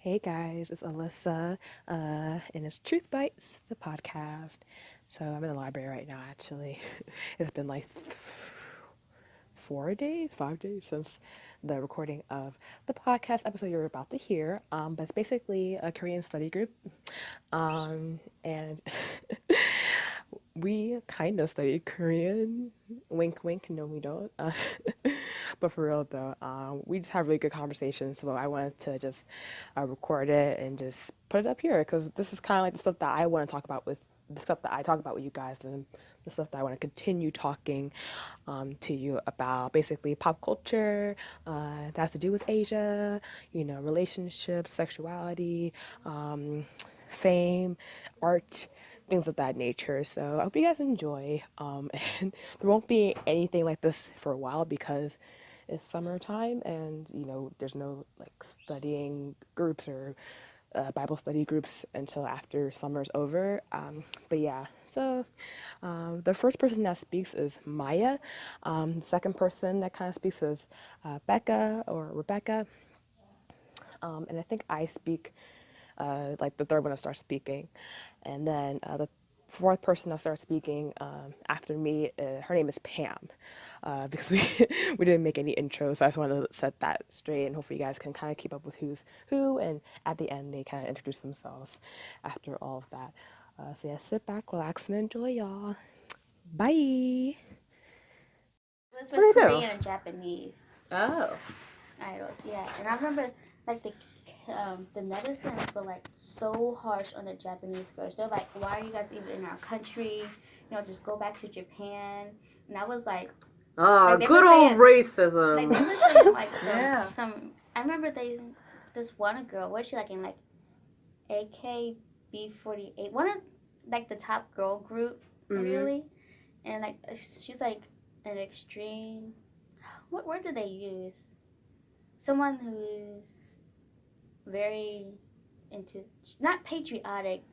Hey guys, it's Alyssa, and it's Truth Bites, the podcast. So I'm in the library right now, actually. It's been like 4 days, 5 days since the recording of the podcast episode you're about to hear. But it's basically a Korean study group. And we kind of studied Korean. Wink, wink, no, we don't. But for real though, we just have really good conversations. So I wanted to just record it and just put it up here because this is kind of like the stuff that I want to talk about with the stuff that I talk about with you guys and the stuff that I want to continue talking to you about. Basically, pop culture that has to do with Asia, relationships, sexuality, fame, art, things of that nature. So I hope you guys enjoy. And there won't be anything like this for a while because it's summertime and there's no like studying groups or Bible study groups until after summer's over. But yeah, so the first person that speaks is Maya. The second person that kind of speaks is Becca or Rebecca. And I think I speak like the third one to start speaking. And then the fourth person that starts speaking after me, her name is Pam, because we didn't make any intros, so I just wanted to set that straight, and hopefully you guys can kind of keep up with who's who, and at the end they kind of introduce themselves after all of that. So yeah, sit back, relax, and enjoy, y'all. Bye. It was with Korean and Japanese. Oh. Idols, yeah. And I remember like the Netherlands were like so harsh on the Japanese girls. They're like, why are you guys even in our country? Just go back to Japan. And I was like, good old racism. Like they were saying like some. I remember this one girl. Was she like in like AKB48? One of like the top girl group, really. And like she's like an extreme. What word did they use? Someone who's very into not patriotic.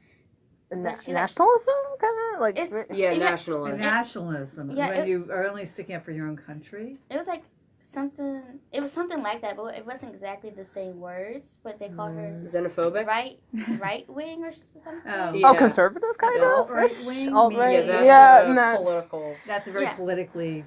Nationalism, kind of like nationalism. Nationalism. Yeah, when you are only sticking up for your own country. It was like something. It was something like that, but it wasn't exactly the same words. But they called her xenophobic, right wing or something. Oh, conservative kind of. Right wing. Alt-right. That's political. That's a very politically.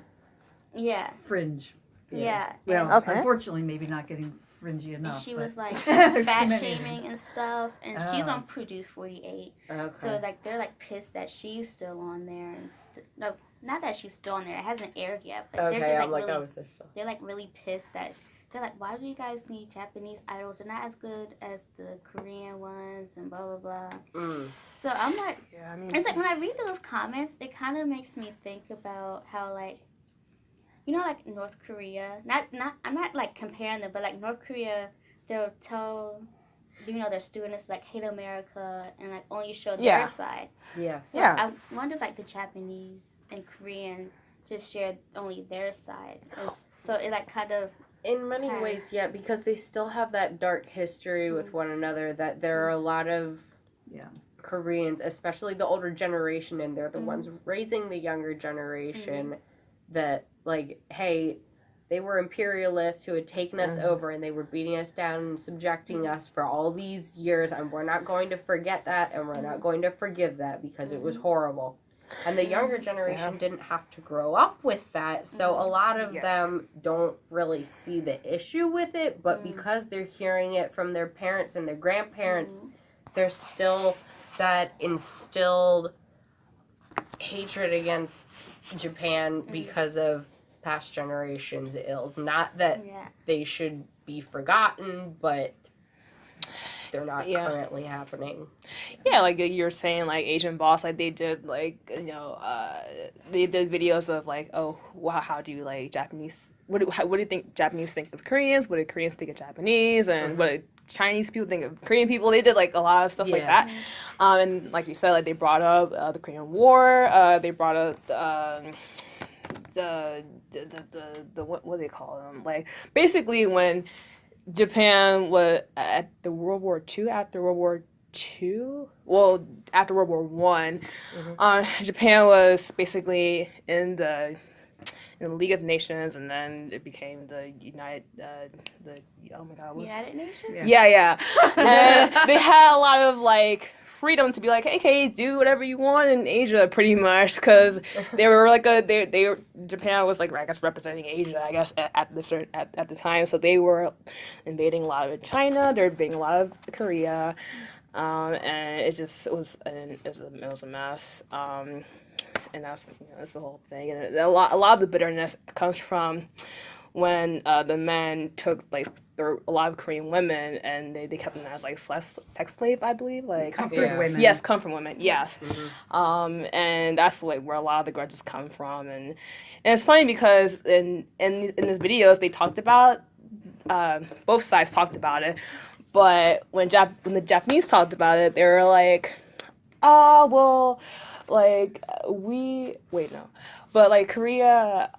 Fringe. Yeah. Well, unfortunately, maybe not getting fringy enough. And she was like fat shaming and stuff, and she's on Produce 48. Okay. So like they're like pissed that she's still on there, and no, not that she's still on there. It hasn't aired yet, but they're just like really, they're like really pissed that they're like, why do you guys need Japanese idols? They're not as good as the Korean ones, and blah blah blah. So I'm like, it's like when I read those comments, it kind of makes me think about how like. Like North Korea, I'm not like comparing them, but like North Korea, they'll tell, their students like hate America and like only show their side. Yeah. So I wonder if like the Japanese and Korean just share only their side. So it like kind of. In many ways, yeah, because they still have that dark history with one another, that there are a lot of Koreans, especially the older generation, and they're the ones raising the younger generation that, like, hey, they were imperialists who had taken us over and they were beating us down and subjecting us for all these years, and we're not going to forget that, and we're not going to forgive that because it was horrible. And the younger generation didn't have to grow up with that, so a lot of them don't really see the issue with it, but because they're hearing it from their parents and their grandparents, there's still that instilled hatred against Japan because of past generations' ills. Not that they should be forgotten, but they're not currently happening. Yeah, like you're saying, like Asian Boss, like they did, like they did videos of like, oh, wow, how do you like Japanese? What do you think Japanese think of Koreans? What do Koreans think of Japanese? And what do Chinese people think of Korean people? They did like a lot of stuff like that. And like you said, like they brought up the Korean War. They brought up the what do they call them? Like basically when Japan was at the World War II, after World War One, Japan was basically in in the League of Nations, and then it became the United Nations. Yeah. And they had a lot of like freedom to be like, hey, do whatever you want in Asia, pretty much, because they were like Japan was like, I guess, representing Asia, I guess, at the time, so they were invading a lot of China, they were invading a lot of Korea, and it was a mess, and that's the whole thing, and a lot of the bitterness comes from when the men took like a lot of Korean women and they kept them as like sex slave, I believe, like comfort women. Yes, comfort women. Yes, and that's like where a lot of the grudges come from, and it's funny because in these videos they talked about both sides talked about it, but when the Japanese talked about it, they were like, oh well, like but like Korea,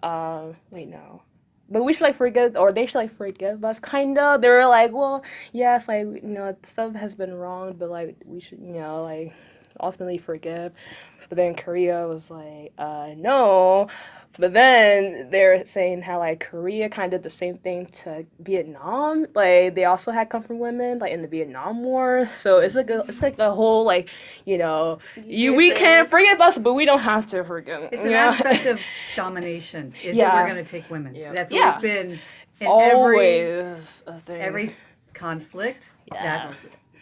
but we should like forgive, or they should like forgive us, kind of. They were like, well, yes, like, stuff has been wrong, but like we should, like ultimately forgive. But then Korea was like, no. But then they're saying how like Korea kind of did the same thing to Vietnam. Like they also had comfort women like in the Vietnam War. So it's like a whole like, we can't forgive us, but we don't have to forgive. It's an aspect of domination. That we're going to take women. Yeah. That's always been in every conflict. Yeah. That's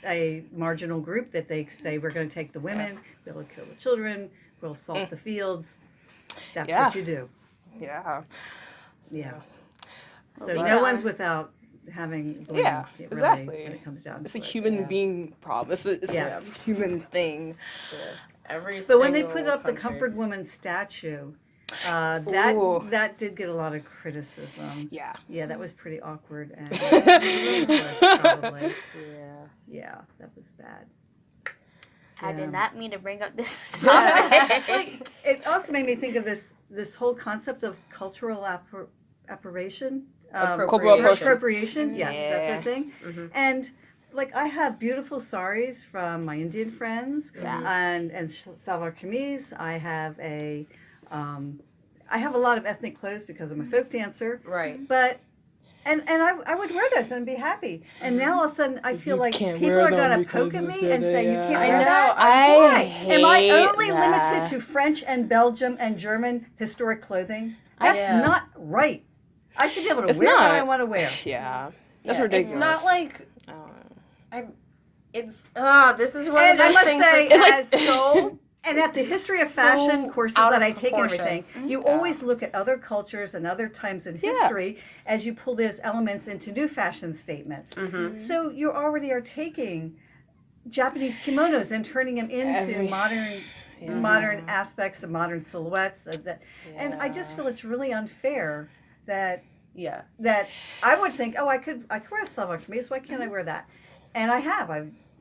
a marginal group that they say we're going to take the women. We'll kill the children. We'll salt the fields. That's what you do. Yeah. So no one's without having blame. Exactly. When it comes down it's to a human being problem. It's a human thing. But when they put up the comfort woman statue, that did get a lot of criticism. Yeah. Yeah, that was pretty awkward and useless, probably. Yeah, that was bad. I did not mean to bring up this topic. It also made me think of this whole concept of cultural appropriation. Appropriation. Yes, that's the thing. Mm-hmm. And like I have beautiful saris from my Indian friends and salwar kameez. I have a lot of ethnic clothes because I'm a folk dancer. Right. But And I would wear those and be happy. And now all of a sudden I feel like people are going to poke at me and say, you can't wear that? Why? Am I only limited to French and Belgium and German historic clothing? That's not right. I should be able to wear what I want to wear. Yeah. That's ridiculous. It's not like... this is one of those things it's like so... And at the history of fashion courses that I take and everything, you always look at other cultures and other times in history as you pull those elements into new fashion statements. Mm-hmm. So you already are taking Japanese kimonos and turning them into modern aspects of modern silhouettes. And I just feel it's really unfair that I would think, I could wear a salwar kameez. Why can't I wear that? And I have.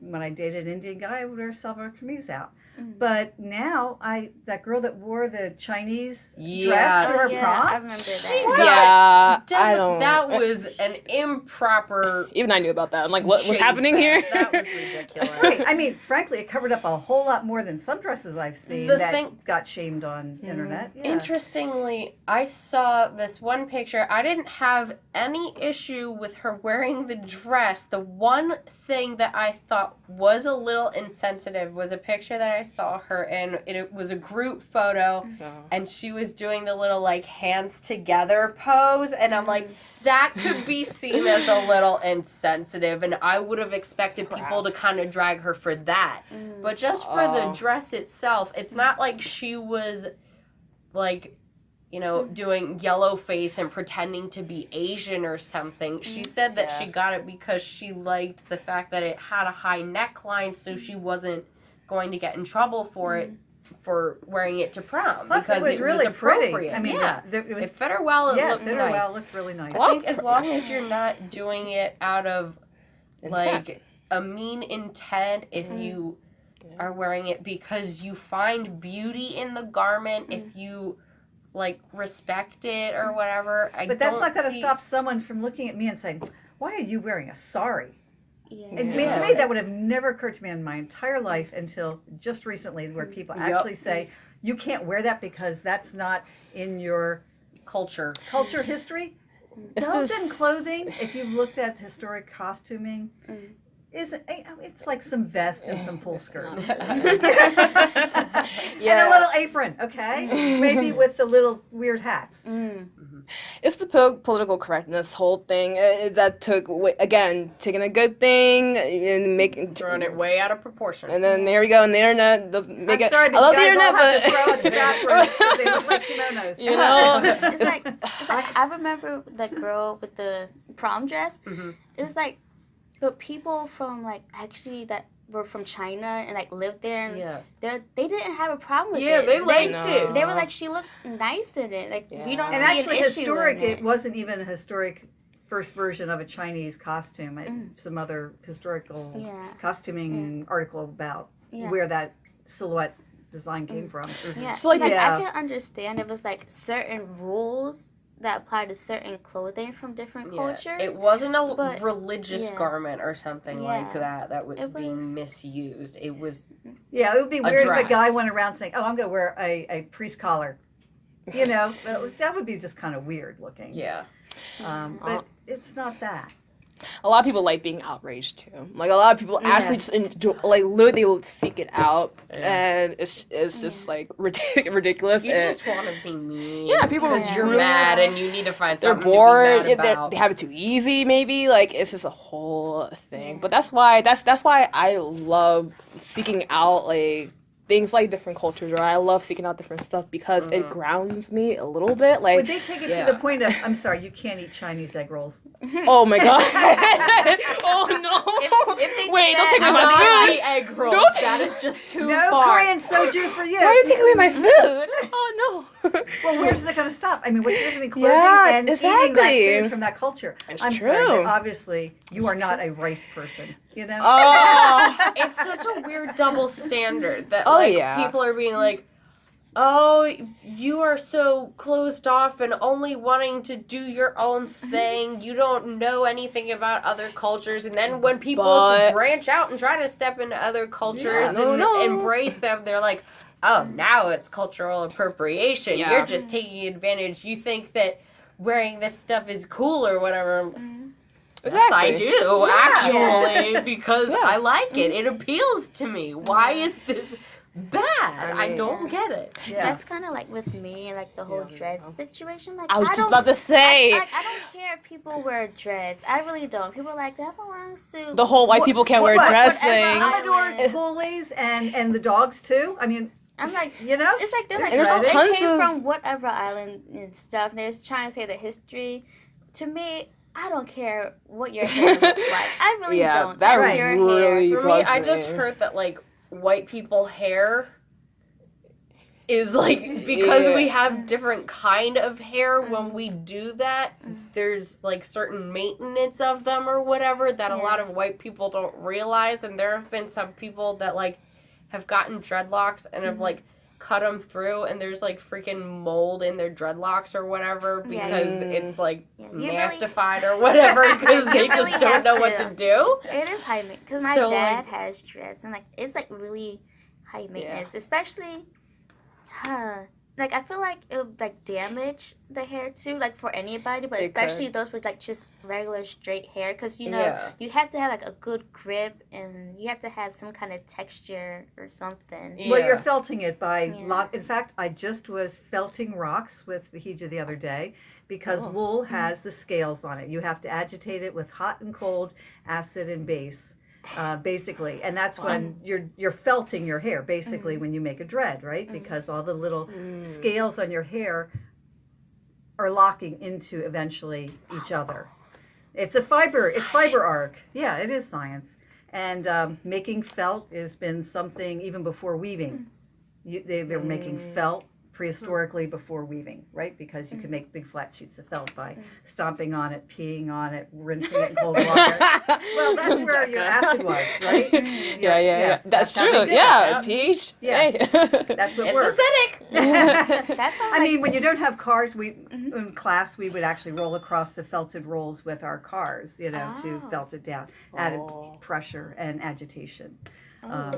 When I dated an Indian guy, I would wear a salwar kameez out. But now, that girl that wore the Chinese dress to her prom, I remember that. That was an improper. Even I knew about that. I'm like, what was happening here? That was ridiculous. Right. I mean, frankly, it covered up a whole lot more than some dresses I've seen got shamed on internet. Yeah. Interestingly, I saw this one picture. I didn't have any issue with her wearing the dress. The one thing that I thought was a little insensitive was a picture that I saw her in. It was a group photo, and she was doing the little like hands together pose, and I'm like, that could be seen as a little insensitive, and I would have expected people to kind of drag her for that. But just for the dress itself, it's not like she was like, doing yellow face and pretending to be Asian or something. She said that she got it because she liked the fact that it had a high neckline, so she wasn't going to get in trouble for it, for wearing it to prom. Plus, because it was really appropriate. Pretty. I mean, it fit her well. It looked nice. Well. It looked really nice. I think as long as you're not doing it out of like a mean intent, if you are wearing it because you find beauty in the garment, if you like respect it or whatever. But that's not going to stop someone from looking at me and saying, "Why are you wearing a sari?" Yeah. I mean, to me, that would have never occurred to me in my entire life until just recently, where people actually say, you can't wear that because that's not in your Culture history. Belgian clothing, if you've looked at historic costuming, it's like some vest and some full skirts. And a little apron, okay? Maybe with the little weird hats. It's the political correctness whole thing that took, again, taking a good thing and throwing it way out of proportion. And then there we go, and the internet doesn't make it. I love the internet, but they look like kimonos. You know, it's like I remember the girl with the prom dress. It was like, but people from like actually that were from China and like lived there, and they didn't have a problem with it. Yeah, they liked it. They were like, she looked nice in it. Like we don't and see actually an issue historic. in it. It wasn't even a historic first version of a Chinese costume. Some other historical costuming article about where that silhouette design came from. Yeah, so like I can understand if it's like certain rules that apply to certain clothing from different cultures. It wasn't a religious garment or something like that was being misused. It was it would be weird if a guy went around saying, "Oh, I'm going to wear a priest collar." You know, that would be just kind of weird looking. Yeah. But it's not that. A lot of people like being outraged too. Like a lot of people actually just enjoy, like literally will seek it out, and it's just like ridiculous. You just want to be mean. Yeah, people because you're mad and you need to find they're something bored. to be mad about. They have it too easy. Maybe like it's just a whole thing. But that's why I love seeking out like things like different cultures, or I love seeking out different stuff because it grounds me a little bit. Like, would they take it to the point of, I'm sorry, you can't eat Chinese egg rolls? Oh my god! Oh no! If wait, don't take away my food. Egg rolls. That is just too no far. Korean soju for you. Why are you taking away my food? Oh no! Well, where's it going to stop? I mean, what's the difference between clothing and eating that food from that culture? It's I'm true. sorry, but obviously you are not a rice person. You know? Oh. It's such a weird double standard that people are being like, oh, you are so closed off and only wanting to do your own thing. You don't know anything about other cultures. And then when people branch out and try to step into other cultures and embrace them, they're like, oh, now it's cultural appropriation. Yeah. You're just taking advantage. You think that wearing this stuff is cool or whatever. Yes, I do, actually, because I like it. It appeals to me. Why is this bad? I don't get it. Yeah. That's kind of like with me, like the whole dreads situation. Like I was just about to say. I don't care if people wear dreads. I really don't. People are like, that belongs to... The whole white people can't wear dress thing. Commodores, bullies, and the dogs, too. I mean... I'm like, you know? It's like, they're like, they came from whatever island and stuff. And they're just trying to say the history. To me... I don't care what your hair looks like. I really don't. That That's your really hair. For me, I just heard that, like, white people hair is, like, because we have different kind of hair when we do that, there's, like, certain maintenance of them or whatever that a lot of white people don't realize. And there have been some people that, like, have gotten dreadlocks and have, like, cut them through, and there's like freaking mold in their dreadlocks or whatever because it's like mastified or whatever because they just don't know what to do. It is high maintenance because my dad has dreads, and like it's like really high maintenance, especially. Like I feel like it would like damage the hair too, like for anybody, but especially those with like just regular straight hair, because you know you have to have like a good grip and you have to have some kind of texture or something. Well, you're felting it by in fact, I just was felting rocks with Vahija the other day because wool has the scales on it. You have to agitate it with hot and cold, acid and base. Basically, and that's when you're felting your hair basically when you make a dread, right? Because all the little scales on your hair are locking into eventually each other. It's a fiber arc. Yeah, it is science. And making felt has been something even before weaving. They were making felt prehistorically before weaving, right? Because you can make big flat sheets of felt by stomping on it, peeing on it, rinsing it in cold water. Well, that's where your acid was, right? Yeah. That's true. Yeah, pH. Yes. That's what works. It's acidic. That's how I mean, when you don't have cars, in class we would actually roll across the felted rolls with our cars, to felt it down, added pressure and agitation.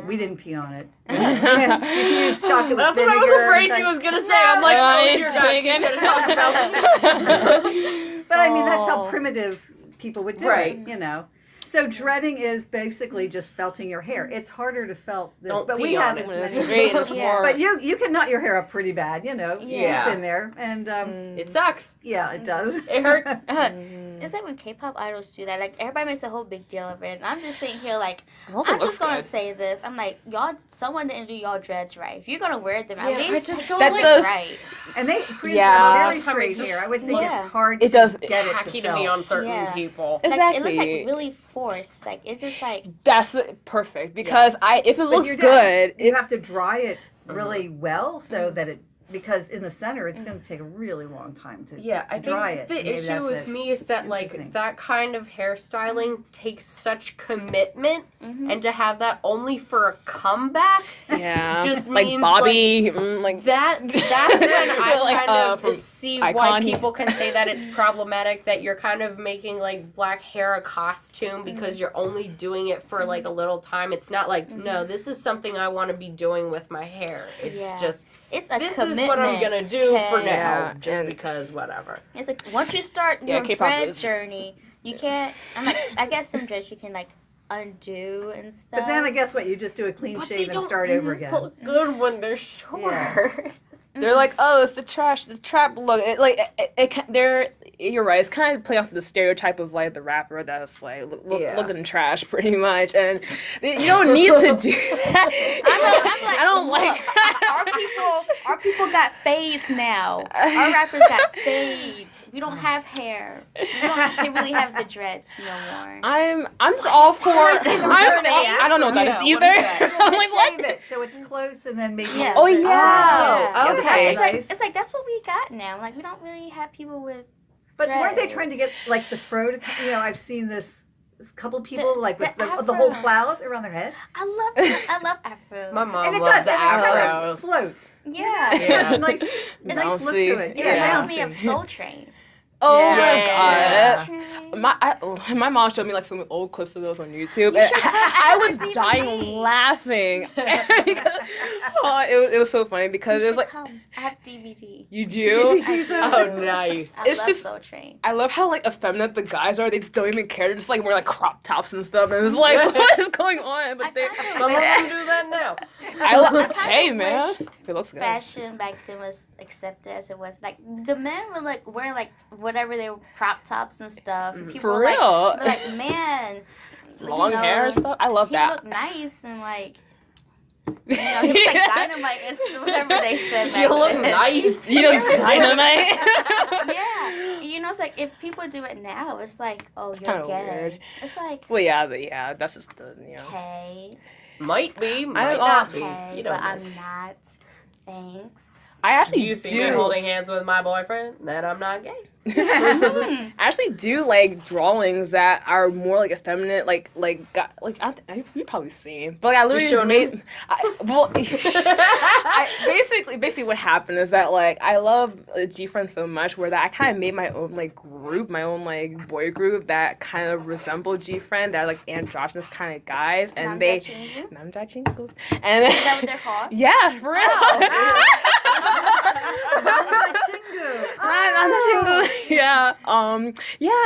We didn't pee on it. You can use chocolate That's with what I vinegar was afraid she was going to say. I'm like, oh, dear God, she's going to talk about it. But I mean, that's how primitive people would do Right. it, you know. So dreading is basically just felting your hair. It's harder to felt this, Don't but pee we on have it. as It's many. great. It's Yeah. more. But you can knot your hair up pretty bad, you know. Yeah. You've been there, and It sucks. yeah, it does. It hurts. It's like when K-pop idols do that. Like, everybody makes a whole big deal of it. And I'm just sitting here like, Also I'm looks just going to good. say this. I'm like, y'all, someone didn't do y'all dreads right. If you're going to wear them, Yeah, at I least just do don't it like right. And they Koreans Yeah. have very Sometimes it straight just- hair. I would think Yeah. it's hard It to does- get it Tacky to to me felt. on certain Yeah. people. Like, Exactly. it looks like really forced. Like, it's just like, That's perfect because if it But looks you're good, You have to dry it really well so that it, because in the center it's going to take a really long time to I dry think it. the Maybe issue that's with it. me is that like Interesting. that kind of hairstyling takes such commitment, and to have that only for a comeback yeah, just like means, Bobby, that's when I Like, kind from of see why Icon. people can say that it's problematic that you're kind of making like black hair a costume because you're only doing it for like a little time. It's not like, no, this is something I want to be doing with my hair. It's Yeah. just, it's a this commitment. is what I'm going to do for Okay. now, Yeah, just and- because whatever. It's like, once you start Yeah, your K-pop dread is- journey, you can't, I'm like, I guess some dreads you can, like, undo and stuff. But then I guess what, you just do a clean But shave they and start over again. look good when they're short. They're like, oh, it's the trap look. You're right. It's kind of playing off the stereotype of like the rapper that's like looking trash, pretty much, and you don't need to do that. I'm like, I don't look, like. our people got fades now. Our rappers got fades. We don't have hair. We don't really have the dreads no more. I'm just all for. I don't know what that is Yeah, what either. is that? I'm like, what? Shave it so it's close and then maybe. Yeah. Oh, a little bit- yeah. Yeah. Okay. It's like that's what we got now. Like, we don't really have people with. But weren't they dreads. trying to get like the froude? You know, I've seen this couple people like with the the whole afro. cloud around their head, I love afros. My mom and it loves does, the and it kind afros. of floats. Yeah. It has a nice, It's nice look bouncy. to it. It Yeah. reminds me bouncy. of Soul Train. Oh Yeah. my god. My mom showed me like some old clips of those on YouTube. You And should- I was DVD. dying laughing. Because, it was so funny because You it was should like, come. I have DVD. you do? Oh, nice. I It's love just- Soul Train. I love how like effeminate the guys are. They just don't even care. They're just like wearing like crop tops and stuff. And it's like, what is going on? But they, Some of them do that now. hey man, it looks good. Fashion back then was accepted as it was. Like, the men were like wearing like whatever they were, crop tops and stuff. And people For were like, real. were like, man, Long hair and stuff. I love he that. looked nice and like, you know, he was like dynamite and whatever they said back You look then. nice. You look dynamite. Yeah, you know, it's like if people do it now, it's like, oh, you're kinda gay. weird. It's like, Well, yeah, that's just the okay, Might be, might I'm not okay, be. You don't but know. I'm not. Thanks. I actually Do you see me holding hands with my boyfriend? Then I'm not gay. I actually do like drawings that are more like effeminate, you've probably seen, but like, I literally showing made. him? Basically what happened is that like I love gfriend so much where that I kind of made my own like group, my own like boy group that kind of resembled gfriend, that are like androgynous kind of guys, and they. Namjachingu? And Is that what they're called? yeah, for real. Yeah.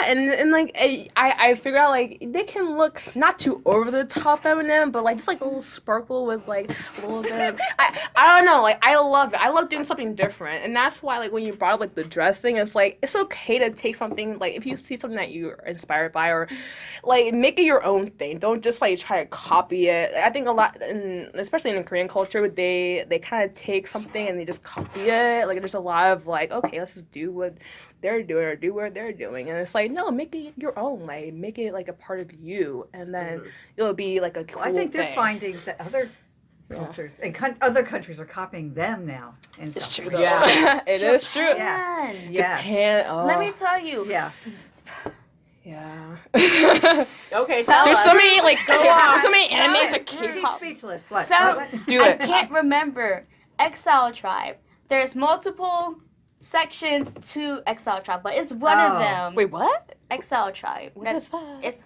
And like I figure out like they can look not too over the top feminine, but like just like a little sparkle with like a little bit of, I don't know, like I love it. I love doing something different, and that's why like when you brought up like the dressing, it's like it's okay to take something, like if you see something that you're inspired by, or like make it your own thing. Don't just like try to copy it. I think a lot, especially in the Korean culture, they kind of take something and they just copy it. Like there's a lot of like, okay, let's just do what they're doing or do what they're doing, and it's like, no, make it your own. Like make it like a part of you, and then it'll be like a cool I think they're thing. finding that other cultures and other countries are copying them now. And It's stuff. true though. Yeah. It is true. Japan. Yes. Japan. Oh. Let me tell you. Yeah. Yeah. Okay, So- There's so many like on. so many animes or She's K-pop. speechless. What? So- What? Do I it. can't remember Exile Tribe. There's multiple sections to Exile Tribe, but it's one Oh. of them. Wait, what? Exile Tribe. What is that? It's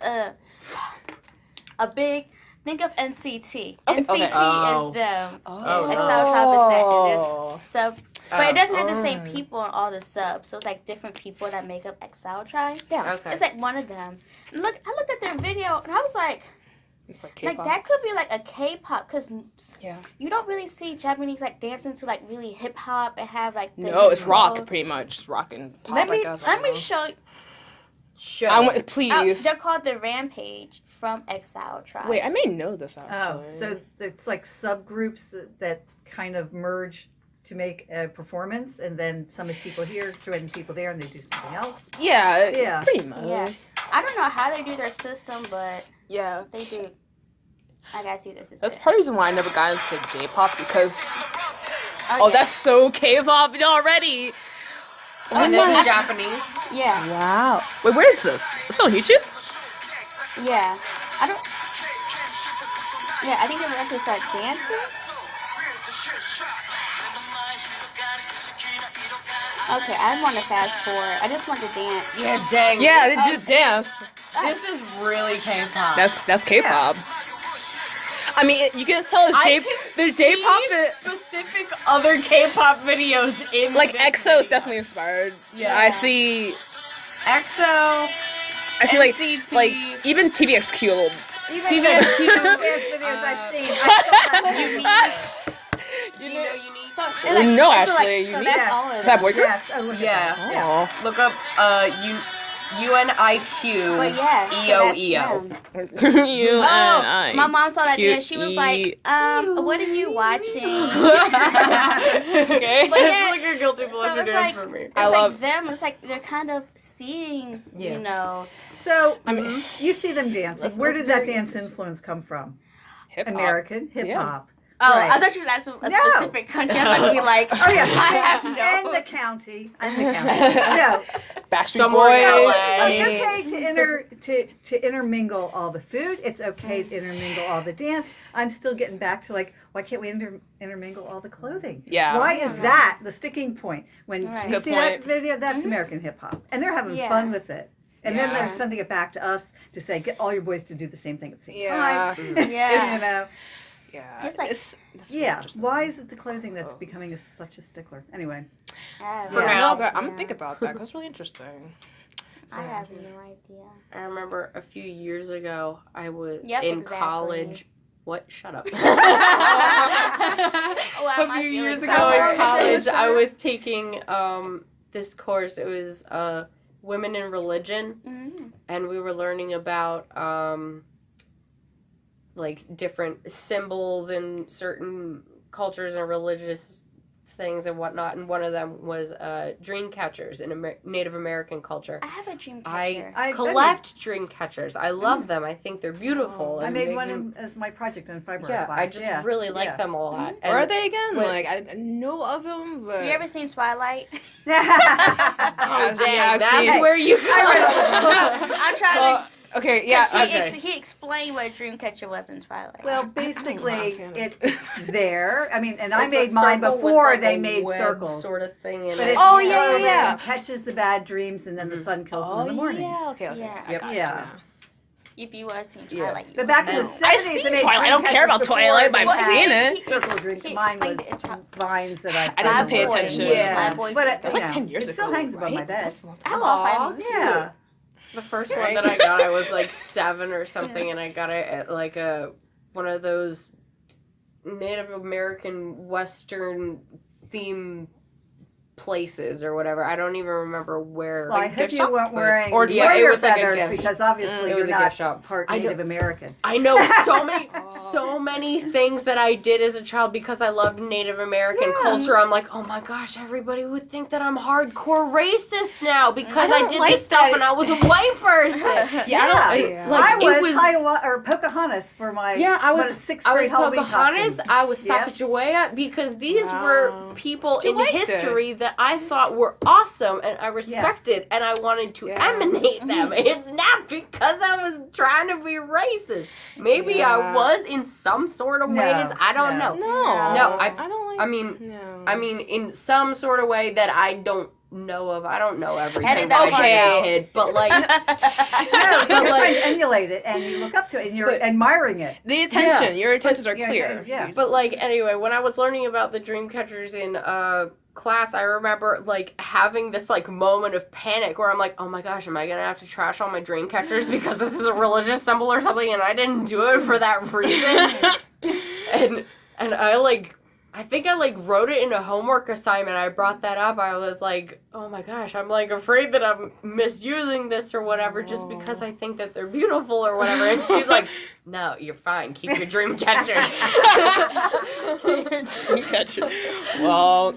a big Think of NCT. Okay. NCT is them. Oh. Exile Tribe is that in this sub. But it doesn't have the same people in all the subs. So it's like different people that make up Exile Tribe. Yeah. Okay. It's like one of them. And look, I looked at their video and I was like, It's like K-pop. like that could be like a K-pop because you don't really see Japanese like dancing to like really hip hop and have like the No, it's rock pretty much. It's rock and pop. Let me show you. Please. They're called the Rampage from Exile Tribe. Wait, I may know this actually. Oh, so it's like subgroups that kind of merge to make a performance, and then some of the people here join the people there, and they do something else. Yeah. Pretty much. Yeah. I don't know how they do their system, but Yeah. they do. I gotta see this. That's part of the reason why I never got into J-pop because that's so K-pop already. And this is Japanese. Yeah. Wow. Wait, where is this? It's on YouTube? Yeah. I think they were going to start dancing. Okay, I want to fast forward. I just want to dance. Yeah, dang. Yeah, they do dance. This is really K-pop. That's K-pop. Yeah. I mean, you can tell there's J-pop. Specific other K-pop videos in like this EXO video. is definitely inspired. Yeah. I see EXO. I see NCT. like even TVXQ a little. Even the dance videos I've seen, I Unique. No, actually, so that's all of Is that them. boy group? Yes. Oh, look Yeah. at that. Oh. Look up UNIQ But yeah, EOEO. Oh, my mom saw that dance. She was like, what are you watching? Okay. But yeah, It's like a guilty pleasure it's dance like, for me. it's I like love- them. It's like they're kind of seeing, you know. So, I mean, you see them dancing. Where did that dance influence come from? hip-hop. American hip-hop. Oh, Right. I thought you were asking a specific country. I was about to be like, Oh, yes. I have no. And the county. No. Backstreet Somewhere in Boys. LA. It's okay to intermingle all the food. It's okay to intermingle all the dance. I'm still getting back to like, why can't we intermingle all the clothing? Yeah. Why is that the sticking point? When Right. you Good see that point. video, that's American hip hop, and they're having fun with it. And then they're sending it back to us to say, get all your boys to do the same thing at the same time. Yeah. You know. Yeah. It's like- that's really interesting. Why is it the clothing that's becoming such a stickler? Anyway. For Yeah, now. I'm gonna think about that. That's really interesting. I have no idea. I remember a few years ago, I was Yep, in exactly. college. What? Shut up. Well, A my few years feelings ago are- in college, I was taking this course. It was Women in Religion, Mhm. and we were learning about like different symbols in certain cultures and religious things and whatnot. And one of them was dream catchers in Native American culture. I have a dream I catcher. collect dream catchers. I love them. I think they're beautiful. I and made they one can- as my project in fiber Yeah, class. I just really like them a lot. Where are And they again? Wait. Like I know of them, but Have you ever seen Twilight? Oh, dang, that's where you go. No, I'm trying to. okay, yeah. He explained what a dream catcher was in Twilight. Well, I'm basically, not a fan of it's there. I mean, and I It's a made mine circle with, before like, they a made web circles. sort of thing in But it. it's Oh, yeah, slowly yeah. and catches the bad dreams, and then the sun kills them in the morning. Yeah, okay. Yeah. I got Yeah. you. If you were seeing Yeah. Twilight, you But would back in the know. 70s, I've seen they made Twilight. I don't dream care about catchers Twilight, but before I've they seen had it. Circle dreams. he Mine was explained it in vines that I I My didn't pay boy, attention. Yeah. My boy But dream it- It was like catcher. 10 years It ago. still hangs above right? my bed. That's a long I time. have all Aw. 5 movies. Yeah. The first one that I got, I was like 7 or something, and I got it at like one of those Native American Western theme places or whatever. I don't even remember where. Well, I Like hope gift you shop? weren't wearing Or just like- warrior it was like a feathers gift. because obviously It you're was a not gift shop. part I know. Native American. I know so many things that I did as a child because I loved Native American Yeah. culture. I'm like, oh my gosh, everybody would think that I'm hardcore racist now because I, don't did like this stuff that. and I was a white person. Yeah. Like, I it was was- Pocahontas for my I was sixth I was grade Halloween Pocahontas, costume. I was Yep. Sacagawea because these Wow. were people You in liked it. history that I thought were awesome and I respected and I wanted to Yeah. emanate them. It's not because I was trying to be racist. Maybe I Yeah. was in some sort of No, ways. I don't no. know. No. No, I don't like. I mean No. I mean in some sort of way that I don't know of. I don't know everything Edit that that I did as a kid, but like, no, you're trying to emulate it, and you look up to it, and you're admiring it. The attention, your intentions are clear. Yeah. But like, anyway, when I was learning about the dream catchers in class, I remember like having this like moment of panic where I'm like, oh my gosh, am I gonna have to trash all my dream catchers because this is a religious symbol or something, and I didn't do it for that reason. and I think I like wrote it in a homework assignment. I brought that up. I was like, oh my gosh, I'm like afraid that I'm misusing this or whatever just because I think that they're beautiful or whatever. And she's like, no, you're fine. Keep your dream catchers. Dream catchers. Well,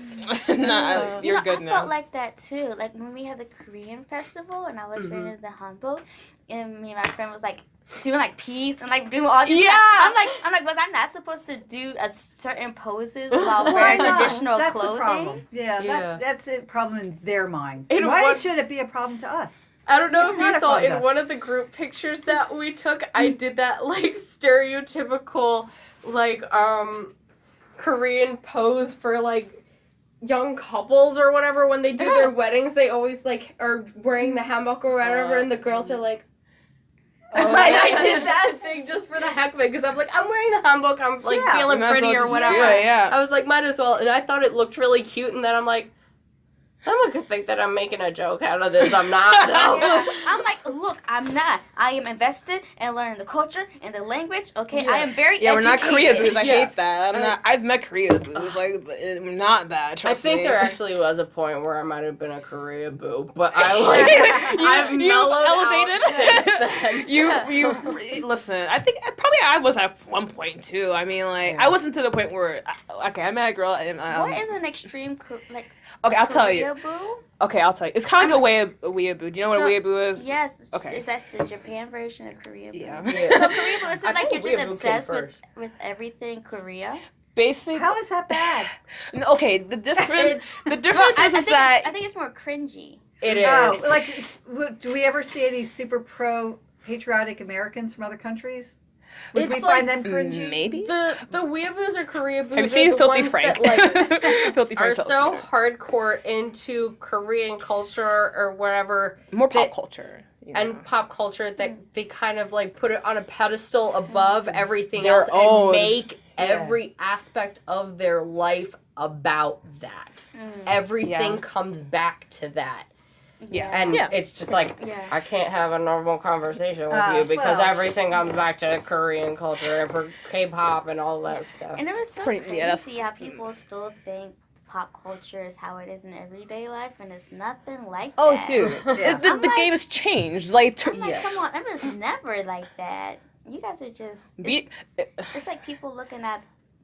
you're good now. I felt like that too. Like when we had the Korean festival and I was reading the hanbok, and me and my friend was like doing like peace and like doing all this stuff. I'm like, was I not supposed to do a certain poses while wearing traditional that's clothing? The problem. Yeah. That's a problem in their minds. And why should it be a problem to us? I don't know if you saw in one of the group pictures that we took, I did that like stereotypical like Korean pose for like young couples or whatever. When they do their weddings, they always like are wearing the hanbok or whatever, and the girls are like, I did that thing just for the heck of it because I'm like, I'm wearing the hanbok, I'm like feeling pretty or whatever. I was like, might as well, and I thought it looked really cute, and then I'm like, someone could think that I'm making a joke out of this. I'm not, though. I'm like, look, I'm not. I am invested in learning the culture and the language, okay? I am very educated. We're not Korea boos. I hate that. I've met Korea boos. Like, not that, trust me. I think there actually was a point where I might have been a Korea boo, but I've mellowed elevated. out since then. You listen, I think probably I was at one point, too. I mean, like, I wasn't to the point where, okay, I met a girl and... what is an extreme, like... Okay, I'll tell you. Weeaboo? Okay, I'll tell you. It's kind of like a weeaboo. Do you know what a weeaboo is? Yes. Okay. Is that just Japan version of Koreaboo? Yeah. So Koreaboo, is it like you're just obsessed with everything Korea? Basically. How is that bad? Okay, the difference is that... I think it's more cringy. It is. Oh, like, do we ever see any super pro-patriotic Americans from other countries? Would we find them cringy? Maybe. The weeaboos or Koreaboos have you seen Filthy Frank? That, Filthy Frank are so hardcore into Korean culture or whatever. More pop culture. And pop culture that they kind of like put it on a pedestal above everything else and make every aspect of their life about that. Everything comes back to that. And it's just like, I can't have a normal conversation with you because everything comes back to Korean culture and for K-pop and all that stuff. And it was so crazy how people still think pop culture is how it is in everyday life, and it's nothing like that. Oh, dude. The game has changed. Like, come on, it was never like that. You guys are just... It's like people looking at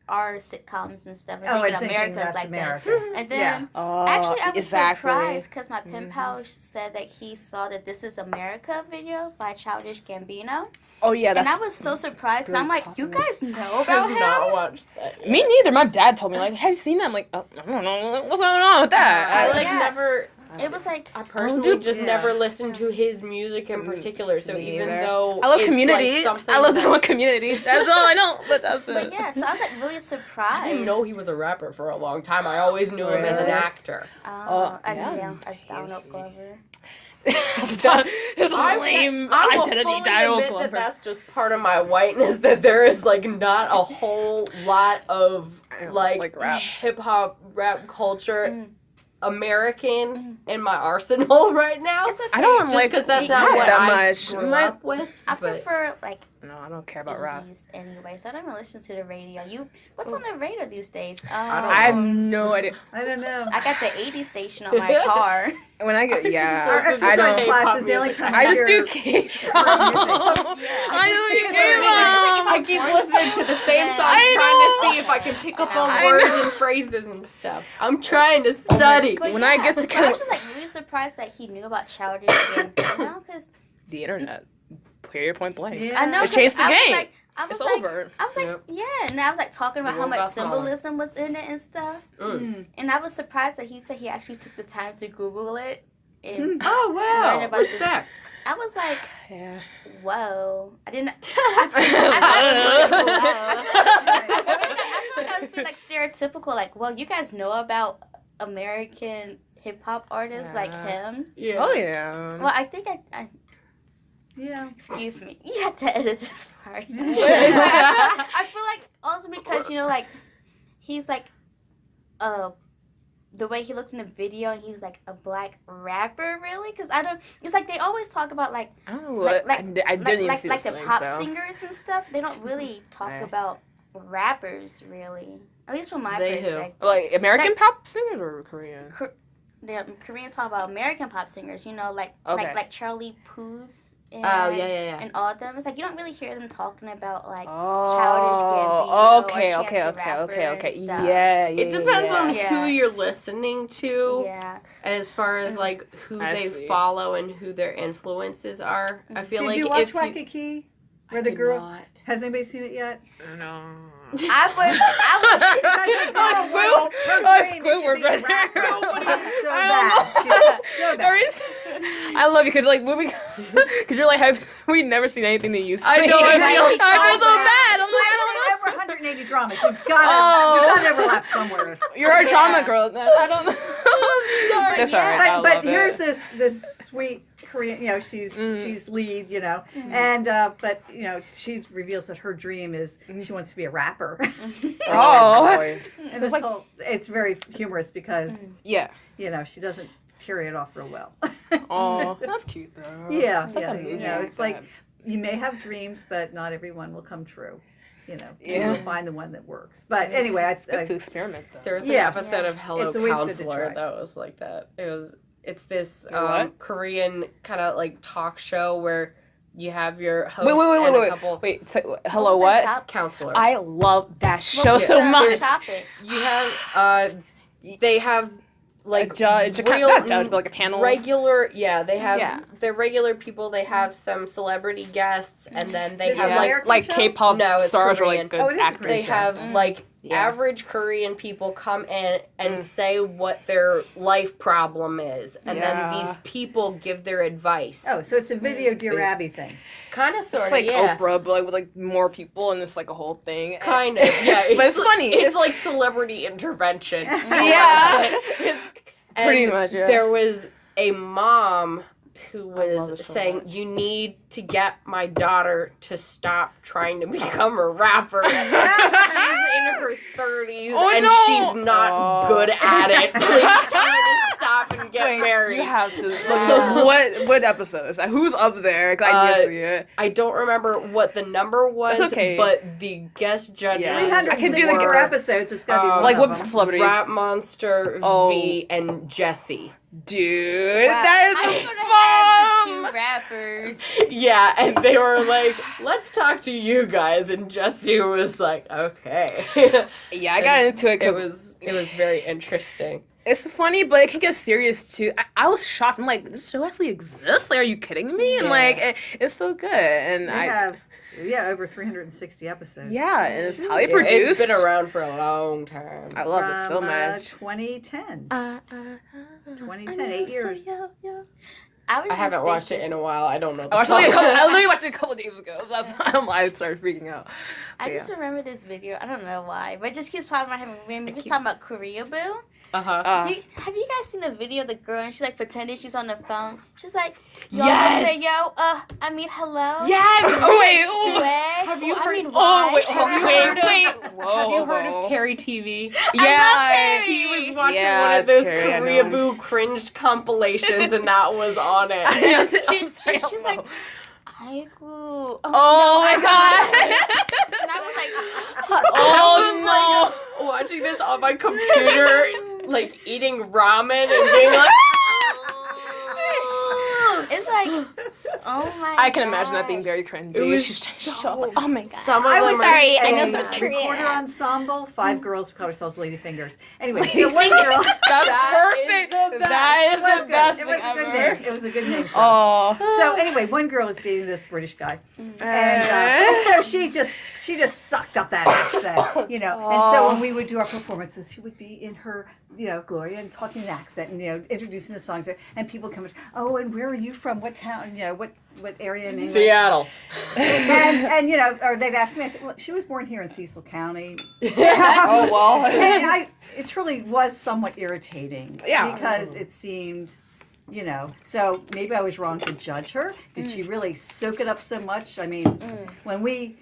our sitcoms and stuff and thinking America's like America. That. And then, actually, I was surprised because my pen pal said that he saw that This Is America video by Childish Gambino. Oh, yeah. And I was so surprised. I'm like, you guys know about him? I have not watched that yet. Me neither. My dad told me, like, have you seen that? I'm like, oh, I don't know. What's going on with that? I never... It was like... I personally just never listened to his music in particular, so even though I love Community. Like I love the one Community. That's all I know. But that's it. But yeah, so I was like really surprised. I didn't know he was a rapper for a long time. I always knew him as an actor. As Donald Glover. His lame identity, Donald Glover. That's just part of my whiteness, that there is like not a whole lot of like hip hop rap culture American in my arsenal right now. It's okay. I don't like because that's not what that I much. grew up with. I prefer like no, I don't care about rap anyway. So I don't even listen to the radio. What's on the radio these days? I have no idea. I don't know. I got the 80 station on my car. When I get our exercise class is the only time I just do K-pop. I do K-pop. I keep listening to the same songs trying to see if I can pick up on words and phrases and stuff. I'm trying to study. But when I get to I was just like really surprised that he knew about Childish Gambino because the internet. Period, point blank. Yeah. I know. It changed the game. It's over. I was like, and I was like talking about how much symbolism was in it and stuff. And I was surprised that he said he actually took the time to Google it. And oh wow! What's that? I was like, whoa! I didn't. I feel like I was being like stereotypical. Like, well, you guys know about American hip hop artists like him. Yeah. Oh yeah. Well, I think I Yeah. Excuse me. You have to edit this part. I feel like also because like he's like the way he looks in the video, and he was like a black rapper, really. Because I don't. It's like they always talk about like I don't know what I didn't even see like this the thing, pop so. singers and stuff. They don't really talk about rappers, really. At least from my perspective. Like American pop singers or Korean? Koreans talk about American pop singers. Like Charlie Puth. And, and all of them. It's like you don't really hear them talking about like Childish Gambino. Okay. Yeah. It depends on who you're listening to. Yeah. As far as like who they follow and who their influences are. I feel like Did you watch Waikiki? Where the girl not. Has anybody seen it yet? No. I was Squidward, but I love you because like moving, because you're like we've never seen anything that you say. I know. I feel so bad. I'm like, I don't know. Over 180 dramas. You've got to overlap somewhere. You're a drama girl. I don't know. That's alright. But here's this sweet Korean, she's lead, and but she reveals that her dream is she wants to be a rapper. And this it's very humorous because she doesn't carry it off real well. Oh, that's cute though. Yeah, it's like you may have dreams, but not everyone will come true. You'll find the one that works. But anyway, it's good to experiment though. There was an episode of Hello Counselor that was like that. It's this Korean kind of like talk show where you have your host and a couple. Hello, what? Counselor. I love that show so much. You have they have like a judge, not judge, but like a panel. Regular, they have they're regular people. They have some celebrity guests, and then they have like K-pop stars or like good actors. They have like average Korean people come in and say what their life problem is, and then these people give their advice. Oh, so it's a video Dear Abby thing. Kind of, sort of, like Oprah, but like with like more people, and it's like a whole thing. Kind of, yeah. But it's funny. It's like celebrity intervention. It's pretty much. Yeah. There was a mom who was saying, "You need to get my daughter to stop trying to become a rapper. She's in her 30s and she's not good at it. Please tell her to stop and get married." You have to. What episode is that? Who's up there? Cause I didn't see it. I don't remember what the number was, but the guest judges. I can do the episodes. It's gotta be one like of what them. celebrities? Rap Monster V and Jessie. Dude, that is fun. The two rappers. Yeah, and they were like, "Let's talk to you guys," and Jessie was like, "Okay." Yeah, I got into it because it was very interesting. It's funny, but it can get serious too. I was shocked. I'm like, this show actually exists? Like, are you kidding me? And like, it's so good. And I have over 360 episodes. Yeah, and it's highly produced. It's been around for a long time. I love this so much. 2010. 2010, 8 years. I haven't watched it in a while. I don't know. I literally watched it a couple of days ago. So that's why I started freaking out. I just remember this video. I don't know why, but it just keeps popping in my head. We're just talking about Korea Boo. Have you guys seen the video of the girl and she's like pretending she's on the phone? She's like, yo, say yo, hello. Yes. Have you heard? Have you heard of Terry TV? Yeah, I love Terry. He was watching one of those Korea Boo cringe compilations, and that was on it. She's like, 아이고. Oh my god. And I was like, watching this on my computer, like eating ramen and being like, it's like, oh my I can imagine that being very cringy. She's like, oh my god. I was sorry. I know some Korean. Recorder ensemble, 5 girls who call ourselves Ladyfingers. Anyway, so one girl. That's perfect. That is the best thing ever. It was a good name. Oh. So anyway, one girl is dating this British guy, and so she she just sucked up that accent, you know. And so when we would do our performances, she would be in her, you know, Gloria and talking in accent and, you know, introducing the songs. And people come, oh, and where are you from? What town? You know, what area in England? Seattle. And you know, or they'd ask me, I said, well, she was born here in Cecil County. Oh, well. And it truly was somewhat irritating. Yeah. Because it seemed... You know, so maybe I was wrong to judge her. Did she really soak it up so much? I mean, when we,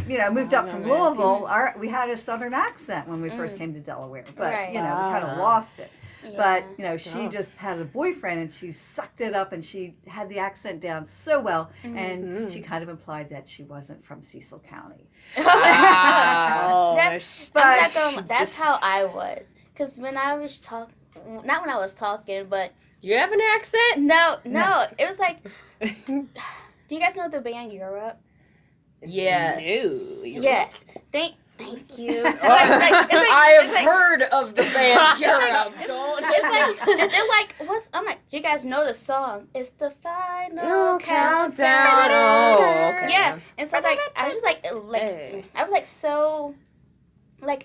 you know, moved up from Louisville, we had a Southern accent when we first came to Delaware, but you know, we kind of lost it. Yeah. But you know, she just had a boyfriend, and she sucked it up, and she had the accent down so well, and she kind of implied that she wasn't from Cecil County. That's how I was, because when I was talking, not when I was talking, but. You have an accent? No. It was like, do you guys know the band Europe? Yes. Yes. Thank you. I have heard of the band Europe. They're like, I'm like, do you guys know the song? It's the final countdown. Okay. Yeah. And so I was like so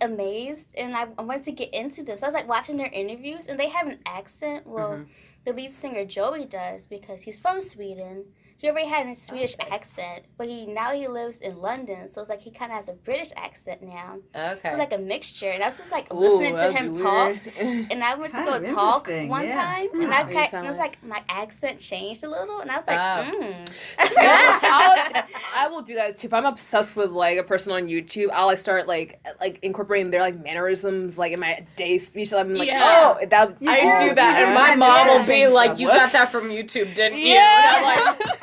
amazed, and I wanted to get into this. I was like watching their interviews, and they have an accent. Well, the lead singer Joey does, because he's from Sweden. He already had a Swedish accent, but now he lives in London, so it's like he kind of has a British accent now. Okay. So like a mixture, and I was just like listening to him talk, and I went to go talk one time, and I was like, my accent changed a little, and I was like, I will do that too. If I'm obsessed with like a person on YouTube, I'll like start like incorporating their like mannerisms like in my day speech. So I'm like, I do that, and my mom will be like, "You got that from YouTube, didn't you?" And I'm like.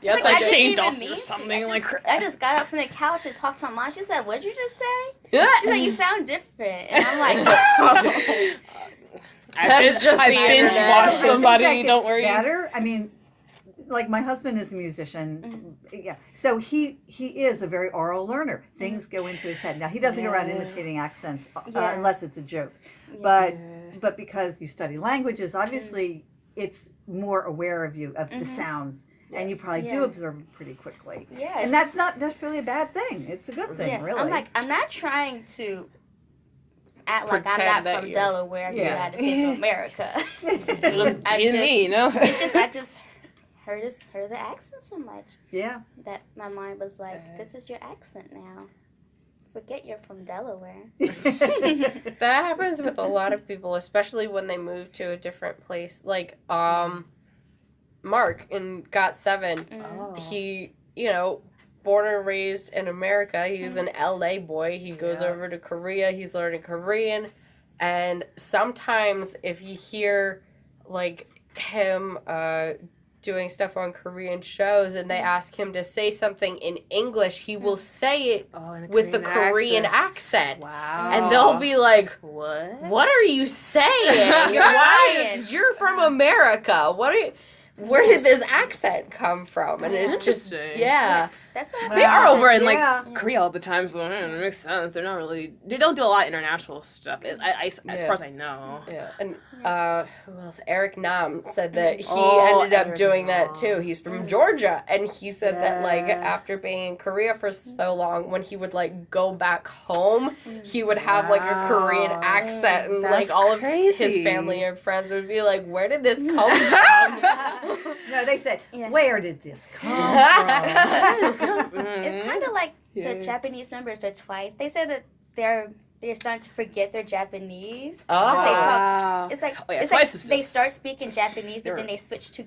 Yes, like Shane Dawson or something. I just got up from the couch and talked to my mom. She said, "What'd you just say?" She's like, "You sound different," and I'm like, I binge watched somebody. Don't worry. Better. I mean, like my husband is a musician. Yeah, so he is a very oral learner. Things go into his head. Now he doesn't go around imitating accents unless it's a joke. But because you study languages, obviously it's more aware of the sounds. And you probably do observe them pretty quickly. Yeah. And that's not necessarily a bad thing. It's a good thing, really. I'm not trying to act like I'm not from Delaware, the United States of America. I just heard the accent so much. Yeah. That my mind was like, this is your accent now. Forget you're from Delaware. That happens with a lot of people, especially when they move to a different place. Like, Mark in Got7, he, you know, born and raised in America. He's an LA boy. He goes over to Korea. He's learning Korean. And sometimes if you hear, like, him doing stuff on Korean shows and they ask him to say something in English, he will say it with the Korean accent. Wow. And they'll be like, What are you saying? You're from America. Where did this accent come from? And it's just, that's what they are over in like Korea all the time, so it makes sense. They don't do a lot of international stuff. As far as I know. Yeah, and who else? Eric Nam said that he ended up doing that too. He's from Georgia, and he said that like after being in Korea for so long, when he would like go back home, he would have like a Korean accent, and like all of his family and friends would be like, "Where did this come from?" No, they said, "Where did this come from?" It's kind of like the Japanese members are twice. They said that they're starting to forget their Japanese. Since they talk, it's like they start speaking Japanese, but then they switch to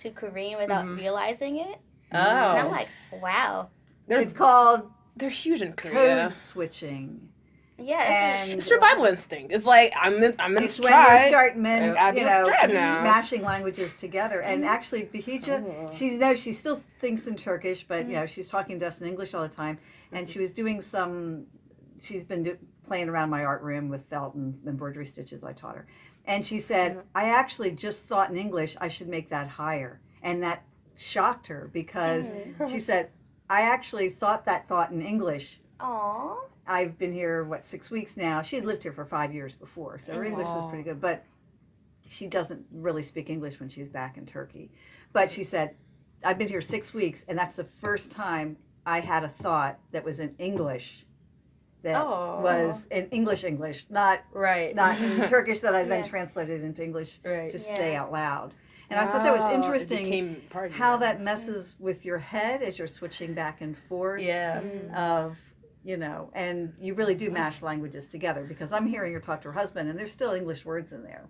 Korean without realizing it. And I'm like, wow. It's called they're huge in Korea. Code switching. Yeah, it's survival instinct. It's like I'm in it's when you start mashing languages together. And actually, Bahija, she still thinks in Turkish, but you know she's talking to us in English all the time. And she was doing she's been playing around my art room with felt and embroidery stitches I taught her. And she said, I actually just thought in English I should make that higher, and that shocked her because she said, I actually thought that thought in English. Aww. I've been here, 6 weeks now. She had lived here for 5 years before, so her English was pretty good. But she doesn't really speak English when she's back in Turkey. But she said, I've been here 6 weeks, and that's the first time I had a thought that was in English that was in English, not in Turkish that I then translated into English to say out loud. And I thought that was interesting how that messes with your head as you're switching back and forth of, you know, and you really do mash languages together because I'm hearing her talk to her husband and there's still English words in there.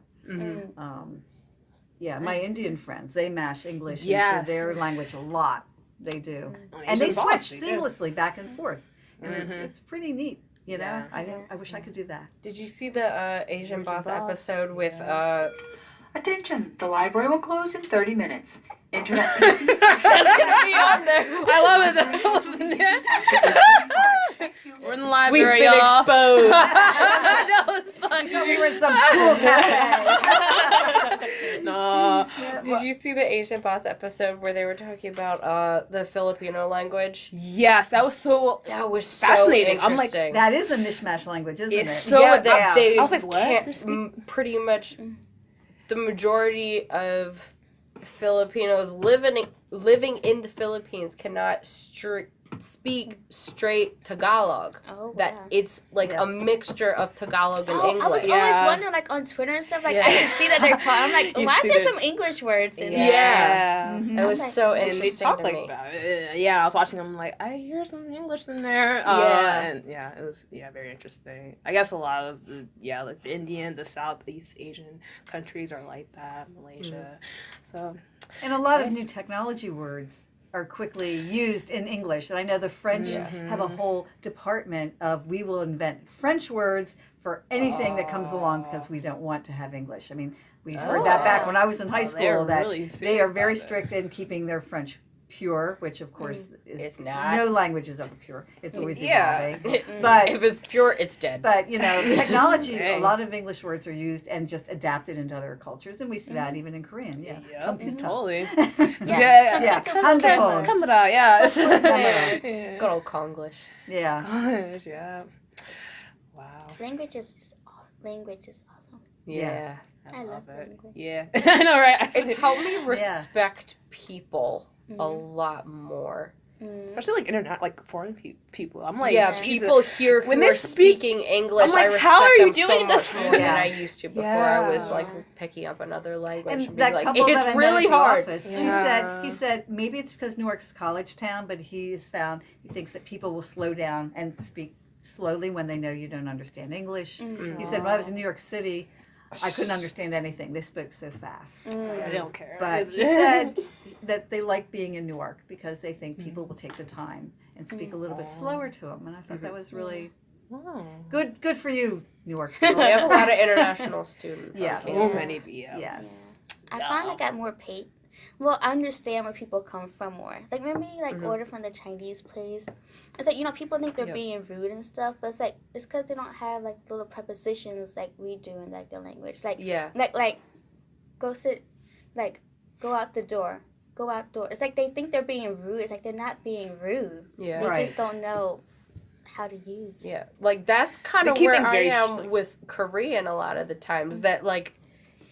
My Indian friends, they mash English into their language a lot. They do. And they switch seamlessly back and forth. And it's pretty neat. You know, I wish I could do that. Did you see the Asian Boss episode with Attention, the library will close in 30 minutes. Internet. That's gonna be on there. I love it. We're in the library, We've been exposed. That was fun. We were in some cool cafe. No. Did you see the Asian Boss episode where they were talking about the Filipino language? Yes, that was so fascinating. I'm like, that is a mishmash language, isn't it? So they I was like, what? Pretty much the majority of Filipinos living in the Philippines cannot speak straight Tagalog. It's like a mixture of Tagalog and English. I was always wondering, like on Twitter and stuff, like I can see that they're talking. I'm like, why is there some English words in there? It was so interesting and they talk to me. About it. I was watching them like, I hear some English in there. And it was very interesting. I guess a lot of the like the Indian, the Southeast Asian countries are like that, Malaysia. So, and a lot of new technology words are quickly used in English. And I know the French have a whole department of we will invent French words for anything that comes along because we don't want to have English. I mean, we heard that back when I was in high school that really they are very strict in keeping their French pure, which of course is not. No language is ever pure. It's always evolving. But if it's pure, it's dead. But, you know, technology, a lot of English words are used and just adapted into other cultures. And we see that even in Korean. Totally. Handphone. Camera, Good old Konglish. Konglish, Wow. Language is awesome. Yeah. I love language. Yeah. I know, right? It's helped me respect people a lot more. Especially like internet, like foreign people. I'm like, people here who are speaking English. Like, I respect how are you them doing so much more than I used to before. I was like picking up another language and being like, it's really hard. He said maybe it's because Newark's a college town, but he thinks that people will slow down and speak slowly when they know you don't understand English. He said when I was in New York City, I couldn't understand anything. They spoke so fast. I don't care. But he said that they like being in Newark because they think people will take the time and speak a little bit slower to them. And I thought that was really good for you, Newark. We have a lot of international students. So many. Yes. I finally got more paid. Well, I understand where people come from more. Like, remember you, order from the Chinese place? It's like, you know, people think they're being rude and stuff, but it's like, it's because they don't have, like, little prepositions like we do in, like, their language. Like, like, go sit, like, go out the door. Go outdoors. It's like they think they're being rude. It's like they're not being rude. Yeah. They just don't know how to use. Yeah. Like, that's kind of where I am with Korean a lot of the times. That, like,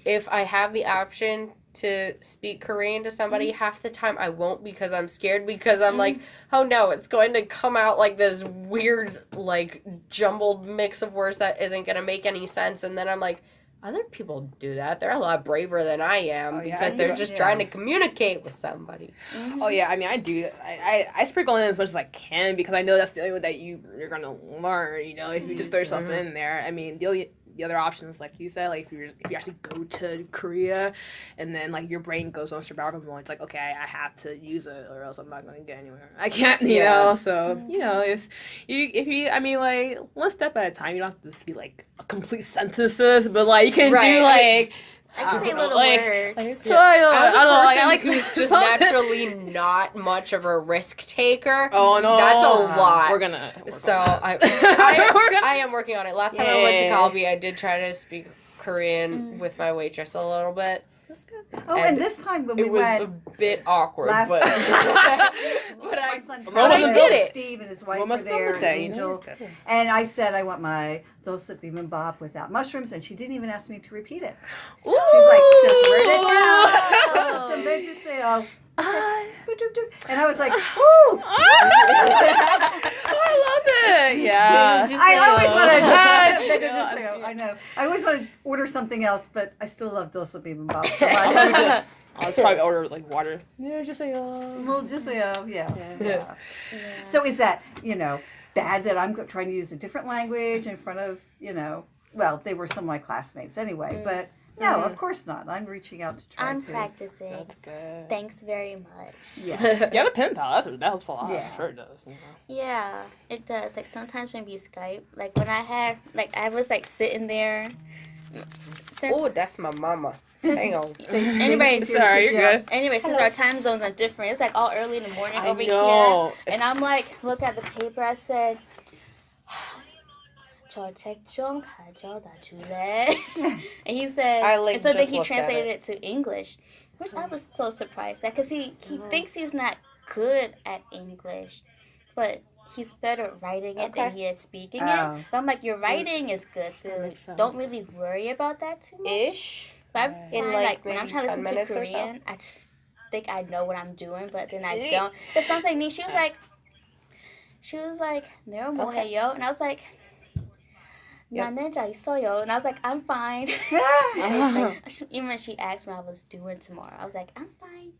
if I have the option to speak Korean to somebody, half the time I won't because I'm scared, because I'm like, oh no, it's going to come out like this weird, like, jumbled mix of words that isn't going to make any sense. And then I'm like, other people do that. They're a lot braver than I am because they're just trying to communicate with somebody. Oh yeah, I mean, I do. I sprinkle in as much as I can because I know that's the only way that you're gonna learn. You know, if you just throw yourself in there. I mean, the other options, like you said, like if you actually go to Korea, and then like your brain goes on survival mode, it's like, okay, I have to use it or else I'm not gonna get anywhere. I can't, you know. So you know, if you, I mean, like one step at a time. You don't have to speak like a complete sentences, but like you can do like. I can say little words. I like who's just naturally not much of a risk taker. Oh no, that's a lot. We're gonna. I am working on it. Last time I went to Kalbi, I did try to speak Korean with my waitress a little bit. That's good. Oh, and this time when we went, it was a bit awkward, but but my son did it. Steve and his wife were there, Angel, and I said I want my dulce bibimbap without mushrooms, and she didn't even ask me to repeat it. Ooh. She's like, just word it down. Some veggies say, oh. And I was like, "Woo!" I love it. Yeah. I always want to. I know. I always want to order something else, but I still love dulce bibimbap so much. I'll just probably order like water. Yeah, just say We'll just say yeah. So is that bad that I'm trying to use a different language in front of well, they were some of my classmates anyway, but. No, of course not. I'm reaching out to try I'm to. practicing. That's good. Thanks very much. Yeah. You have a pen pal. That helps a lot. Yeah. I'm sure it does. Yeah, it does. Like sometimes when we Skype, like when I was like sitting there. Oh, that's my mama. Hang on. Anyways, sorry, you're good. Anyway, since our time zones are different, it's like all early in the morning over here. And I'm like, look at the paper. I said, and he said, and so then he translated it to English, which I was so surprised at, because he thinks he's not good at English, but he's better at writing it than he is speaking it. But I'm like, your writing is good, so don't really worry about that too much. But I find like when I'm trying to listen to Korean, I think I know what I'm doing, but then I don't. It sounds like me. She was like, "No more heyo," and I was like. 나는 잘 있어요. And I was like, I'm fine. Even when she asked what I was doing tomorrow, I was like, I'm fine.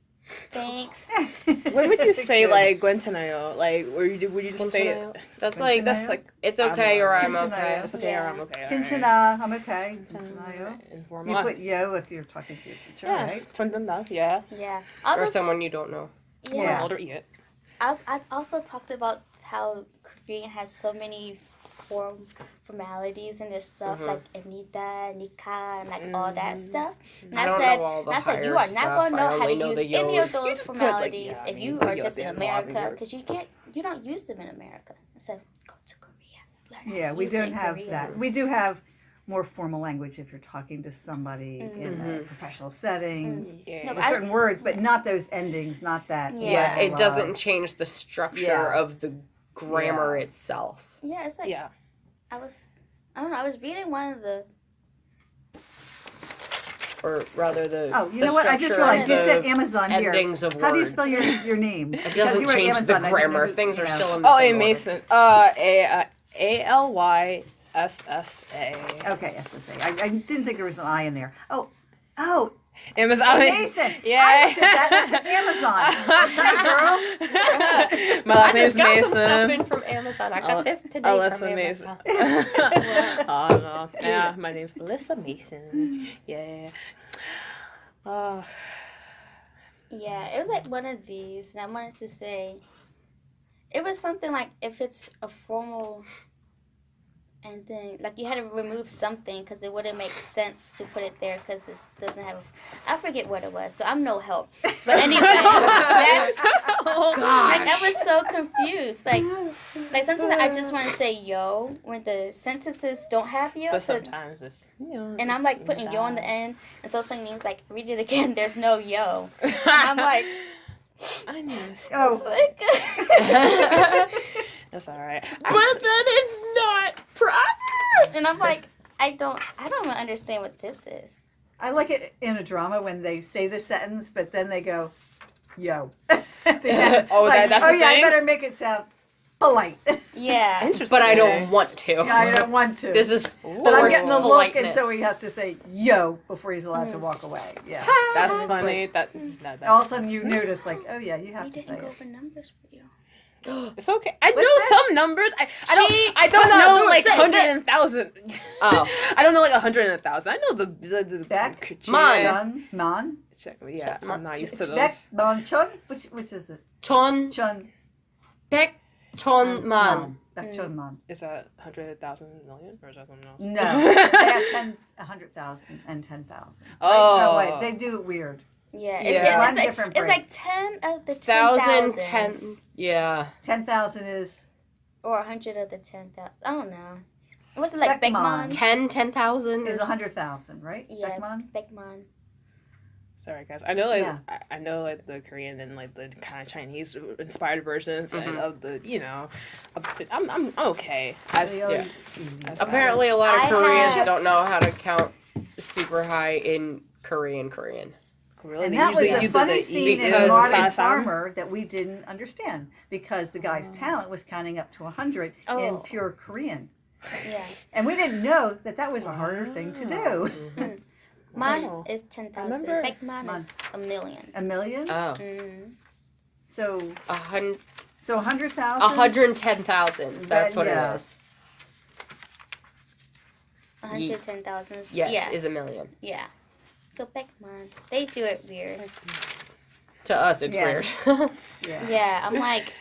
Thanks. What would you say, like, 괜찮아요? Like, would you just say that's like it's okay or I'm okay. It's okay or I'm okay. 괜찮아, I'm okay. 괜찮아요. You put yo if you're talking to your teacher, right? Yeah. Yeah. Or someone you don't know. Yeah. Older yet. I also talked about how Korean has so many formalities and their stuff, like Anita, Nika, and like all that stuff. And I said, you are not going to know how to use any of those formalities if you are just in America, because you don't use them in America. I said, go to Korea. Learn how to we use don't it in have Korea. that. We do have more formal language if you're talking to somebody in a professional setting with certain words, but not those endings, not that. Yeah, it doesn't change the structure of the grammar itself. Yeah, it's like I was reading one of the or rather the you know what? I just realized you said Amazon here. Endings of How do you words. spell your name? It doesn't change Amazon, the grammar. Things are still in the A same Mason. ALYSSA. Okay, SSA. I didn't think there was an I in there. Oh. Amazon. Mason. Yeah. I said that. That's Amazon. Okay, girl. My last name is got Mason. some stuff in from Amazon. I got this today Alyssa from Mason. Amazon. Oh no. Yeah, my name's Alyssa Mason. Yeah. Yeah, it was like one of these, and I wanted to say, it was something like if it's a formal ending, like you had to remove something because it wouldn't make sense to put it there because it doesn't have. I forget what it was, so I'm no help. But anyway, like I was so confused. Like sometimes I just want to say yo when the sentences don't have yo. But sometimes it's and I'm like putting yo on the end, and so something means like read it again. There's no yo. And I'm like. I know. That's all right. But then it's not proper. And I'm like, I don't understand what this is. I like it in a drama when they say the sentence, but then they go, yo. That's the thing? I better make it sound polite. Yeah. Interesting. But I don't want to. Yeah, I don't want to. This is but I'm getting the look, politeness. and so he has to say yo before he's allowed to walk away. Yeah. That's funny. That all of a sudden you notice, like, oh yeah, you have to say it. We didn't go over numbers for you. It's okay. I know some numbers. I don't know like 100,000. Oh. I don't know like 100,000. I know the Beck, Man. Yeah, I'm not used to those. Beck, Man, Chun. Which is it? Chun. Beck, Chun, Man. Beck, Chun, Man. Is that 100,000 million or is that something else? No, they have 100,000 and 10,000. Oh, no, wait, they do it weird. Yeah, It's like 10 of the 10,000. 10. Yeah. 10,000 is. Or 100 of the 10,000. I don't know. Was it like 10,000 is 100,000, right? Yeah, Beckman. Sorry, guys. I know, I know, like the Korean and like the kind of Chinese inspired versions of the, I'm okay. Apparently, a lot of Koreans don't know how to count super high in Korean. Really? And that was a funny scene in Modern Farmer that we didn't understand because the guy's talent was counting up to 100 in pure Korean. Yeah. And we didn't know that was a harder thing to do. Mine is 10,000. Penman is 1,000,000. 1,000,000? Oh. So 100,000. So 100,000. 110,000. That's what it is. 110,000. Yes, is 1,000,000. Yeah. So Penman, they do it weird. To us, it's weird. Yeah, I'm like.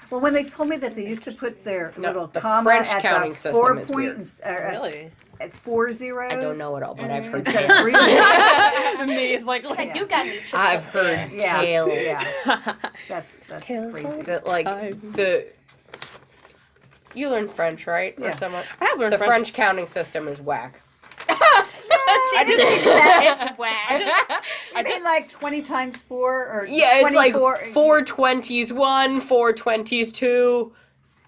Well, when they told me that they used to put their little the comma French at counting the system 4 is point, weird. Really? At 4 zeros. I don't know it all, but I've heard Instead tales. of Me, it's like you got me. I've heard tales. Yeah. That's tales crazy. That, like you learned French, right? Yeah. Or somewhat? I have learned the French counting system is whack. I didn't think that is whack. I mean, like 20 times 4 or yeah, it's like 4 20s 1, 4 20s 2.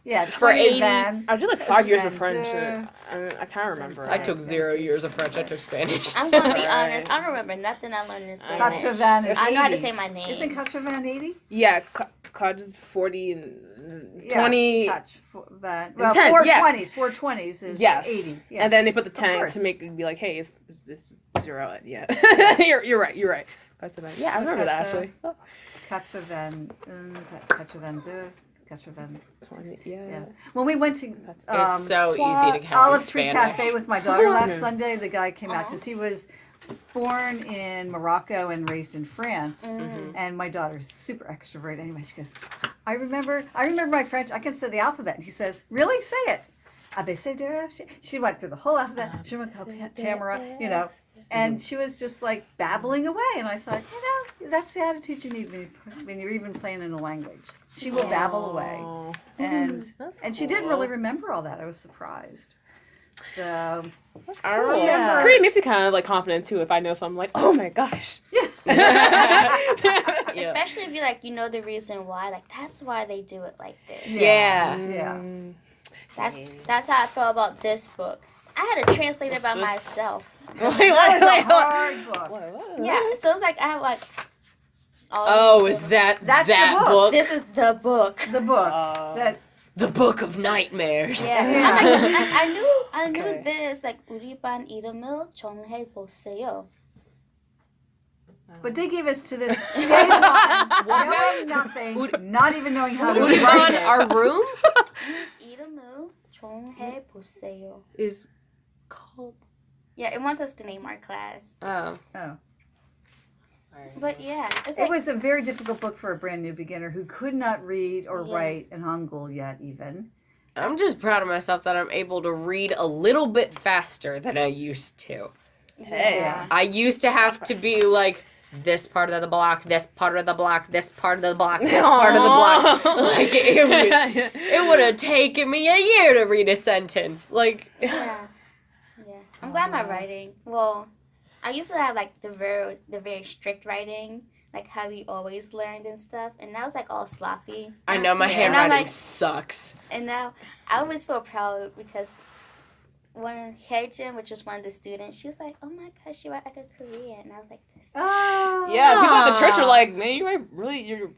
Yeah, for 80. I did like 5 years of French. I can't remember. I took 0 years of French. I took Spanish. I'm gonna be honest. I don't remember nothing I learned in Spanish. Katchavan is 80. I know how to say my name. Isn't Katchavan 80? Yeah, Cod is 40 and 20. Well, 10, 420s. 420s is 80. Yeah. And then they put the 10 to make it be like, hey, is this 0? Yeah. you're right. Katchavan. Yeah, I remember that actually. Katchavan 20, yeah. When we went to it's so easy to count Olive in Tree Spanish. Cafe with my daughter last Sunday, the guy came out because he was born in Morocco and raised in France, and my daughter's super extrovert. Anyway, she goes, I remember my French. I can say the alphabet. And he says, really, say it. Abecedera. She went through the whole alphabet. She went Tamara, and she was just like babbling away. And I thought, that's the attitude you need when you're even playing in a language. She will babble away, and she did really remember all that. I was surprised. So that's cool. I remember. Korean makes me kind of like confident too. If I know something, like, oh my gosh. Yeah. Especially if you know the reason why. Like that's why they do it like this. Yeah. That's how I felt about this book. I had to translate it by myself. That was a hard book. What? Yeah. So it's like I have like. Is that's that book? This is the book. The book. The Book of Nightmares. Yeah. I knew this. Like 우리 반 이름을 정해 보세요. But they gave us to this day one, knowing nothing, not even knowing how to write it. Our room 이름을 정해 보세요. is called. Yeah, it wants us to name our class. Oh. But yeah, it was a very difficult book for a brand new beginner who could not read or write in Hangul yet even. I'm just proud of myself that I'm able to read a little bit faster than I used to. Yeah. I used to have to be like, this part of the block, this part of the block, this part of the block, this part of the block. Like, it would have taken me a year to read a sentence. Like, yeah. I'm glad my writing, I used to have like the very strict writing, like how we always learned and stuff, and now it's like all sloppy. I know my handwriting sucks. And now I always feel proud because when Hyejin, which was one of the students, she was like, "Oh my gosh, she wrote like a Korean," and I was like, "This." Oh. Yeah, people at the church are like, "Man, you write really your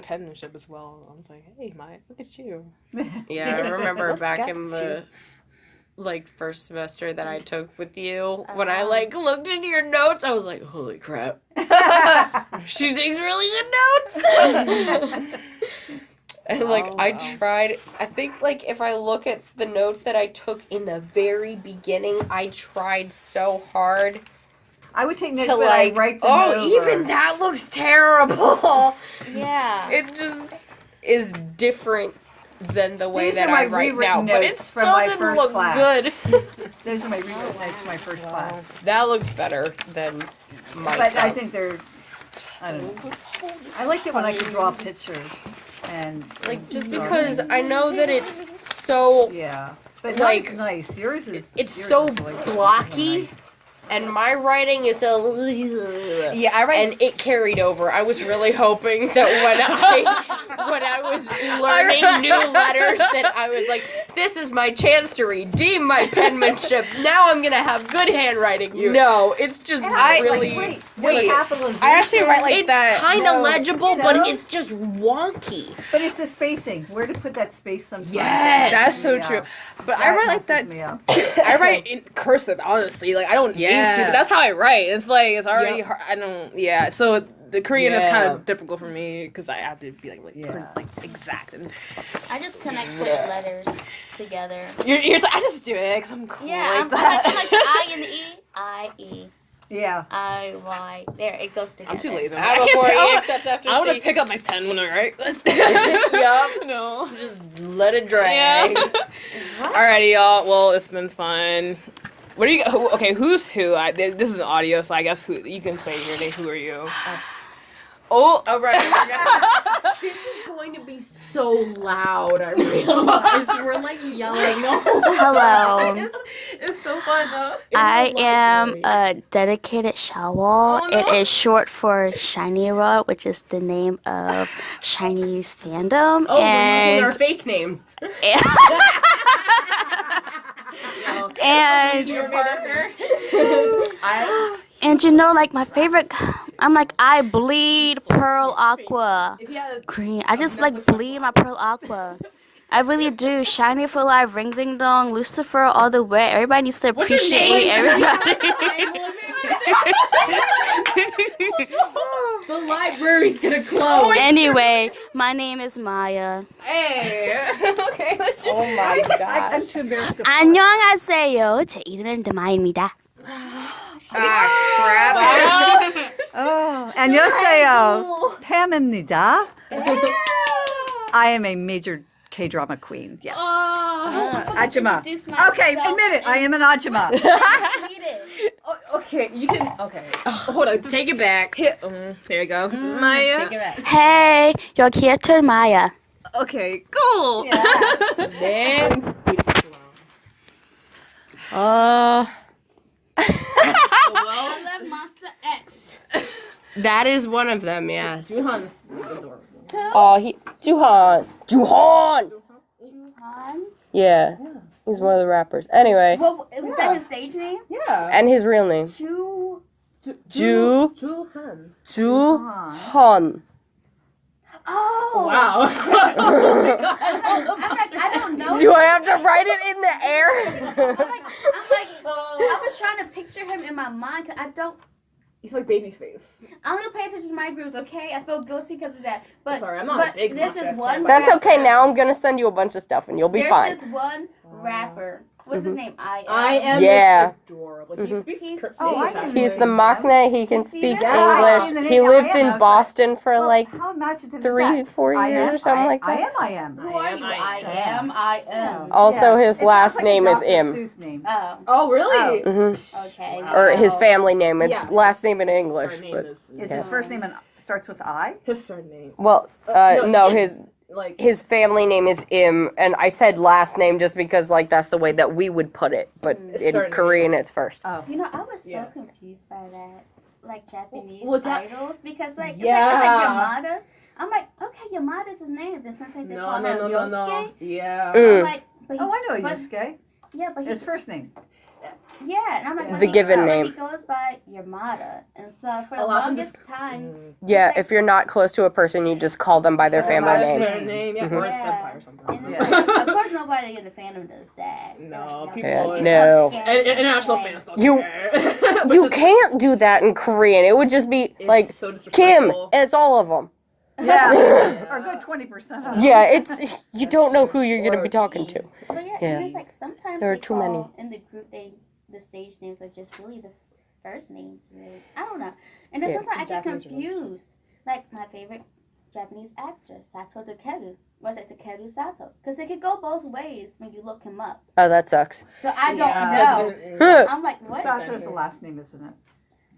penmanship as well." I was like, "Hey, Maya, look at you." Yeah, I remember back in the first semester that I took with you, when I looked into your notes, I was like, holy crap. She takes really good notes. And I tried, I think if I look at the notes that I took in the very beginning, I tried so hard. I would take notes, but I'd write them over. Even that looks terrible. Yeah. It just is different than the way These that I write now, but it still didn't look good. Those are my rewritten notes from my first class. That looks better than my But stuff. I think I don't know. I liked it when I could draw pictures and just because I know that it's so but mine's nice. Yours is it's so blocky. Nice. And my writing is I write, and it carried over. I was really hoping that when I was learning new letters, that I was like, this is my chance to redeem my penmanship. Now I'm gonna have good handwriting. No, it's just really. Wait. I actually write like that. It's kind of legible, but it's just wonky. But it's the spacing. Where to put that space sometimes. Yes, that's so true. But I write like that. I write in cursive, honestly. Like I don't need to, but that's how I write. It's like it's already hard. I don't. Yeah. So the Korean is kind of difficult for me because I have to be like exact. And I just connect certain letters together. You're like, I just do it because I'm cool. Yeah, like that. I'm like the I and the E. I-E. Yeah. I-Y. There, it goes together. I'm too lazy. I want to pick up my pen when I write. Yup. No. Just let it drag. Yeah. Alrighty, y'all. Well, it's been fun. What are you? Okay, who's who? This is an audio, so I guess you can say your name. Who are you? Oh, right. This is going to be so loud. I realize we're like yelling. Hello. It's so fun though. I am a dedicated Shawo. Oh, no. It is short for Shiny World, which is the name of Chinese fandom. Oh, we're using our fake names. And you know, like my favorite, I'm like, I bleed Pearl Aqua. Green. I just like bleed my Pearl Aqua. I really do. Shiny for life, Ring Ding Dong, Lucifer all the way. Everybody needs to appreciate everybody. The library's gonna close. Anyway, my name is Maya. Hey. Okay. Oh my god. I'm too embarrassed to. 안녕하세요. 제 이름은 마입니다. Crap. 안녕하세요. Pam입니다. I am a major K-drama queen. Yes. Ajima. Okay, admit it. I am an Ajima. Okay, you can. Okay. Hold on. Take it back. There you go. Maya. Take it back. Hey, 여기 또 Maya. Okay. Cool. Yeah. I love Monster X. That is one of them, yes. Juhan's adorable. Oh, Juhan. Han? Yeah. He's one of the rappers. Anyway. Well, is that his stage name? Yeah. And his real name. Juhan. Juhan. Oh. Wow. Oh my God. I'm like, I don't know. Do I have to write it in the air? I was trying to picture him in my mind because I don't. He's like Babyface. I only pay attention to my groups, okay? I feel guilty because of that. But sorry, I'm not a big this is one. That's okay. Now I'm gonna send you a bunch of stuff and you'll be fine. There's this one rapper. What's his name? I am. Yeah. Adorable. He speaks He's He's the Maknae. He can speak Yeah. English. He lived in Boston for like How imaginative is 3-4 years, something like that. I am. Who are you? I am. Also, his It last sounds like name is Dr. Im. Seuss name. Oh, Oh, really? okay. Or his family name. It's Yeah. last name in English. Surname But, Is his first name starts with I? his surname. well, no, no, it's his Like his family name is Im, and I said last name just because like that's the way that we would put it. But in Surname. Korean, it's first. Oh. You know, I was so Yeah. confused by that. Like Japanese Well, idols. Because like, it's Yeah. like Yamada. I'm like, okay, Yamada's his name. Then sometimes they call him Yosuke. Yeah. I'm like, but Oh, I know but- Yusuke. Yeah, but His he, first name. yeah, and I'm like, The given name. He goes by Yamada, and so for A the lot of longest time, Yeah, if you're not close to a person, you just call them by their family by name. Surname, yeah, or a Yeah. senpai or something. and it's like, of course nobody in the fandom does that. No, That's people- Yeah, it's no. scary. And international Like, fans don't You- care. You Which is- can't do that in Korean. It would just be it's like so Kim. disrespectful. It's all of them. Yeah. Or a good 20% of it. Yeah, it's you don't know who you're gonna be talking to. But yeah, Yeah. and there's like sometimes There are they too call, many. in the group the stage names are just really the first names. Really. I don't know. And then Yeah. sometimes I get Japanese are really confused. Like my favorite Japanese actor, Sato Takeru. Was it Takeru Sato? Because it could go both ways when you look him up. Oh, that sucks. So I don't Yeah. know. I'm like, what? Sato's the last name, isn't it?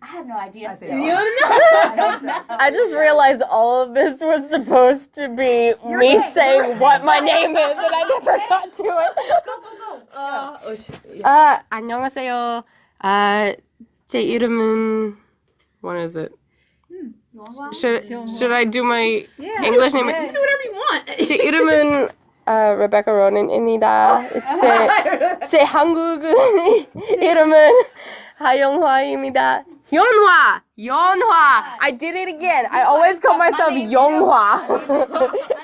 I have no idea. I think Still. You I don't know. I just realized all of this was supposed to be me saying what my name is, and I never got to it. Go, go, go. Oh, shit. Yeah. 안녕하세요. 제 이름은 what is it? Should I do my English name? You can do whatever you want. 제 이름은 Rebecca Ronan입니다. 제 한국 이름은 하영화입니다. 연화. I did it again. I always call myself Yonghwa.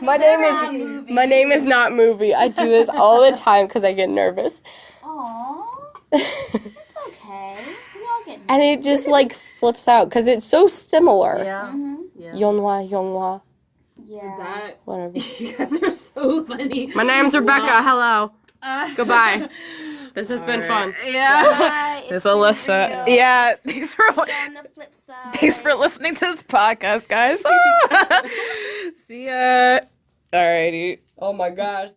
My name is not movie. I do this all the time because I get nervous. Aww. It's okay. We all get nervous. And it just like slips out because it's so similar. Yeah. Yeah. Yonghwa. Yeah. Whatever. You guys are so funny. My name's Rebecca. Hello. Goodbye. This has been fun. Yeah. Bye. It's Alyssa. Yeah. Thanks for On the flip side. Thanks for listening to this podcast, guys. See ya. Alrighty. Oh my gosh.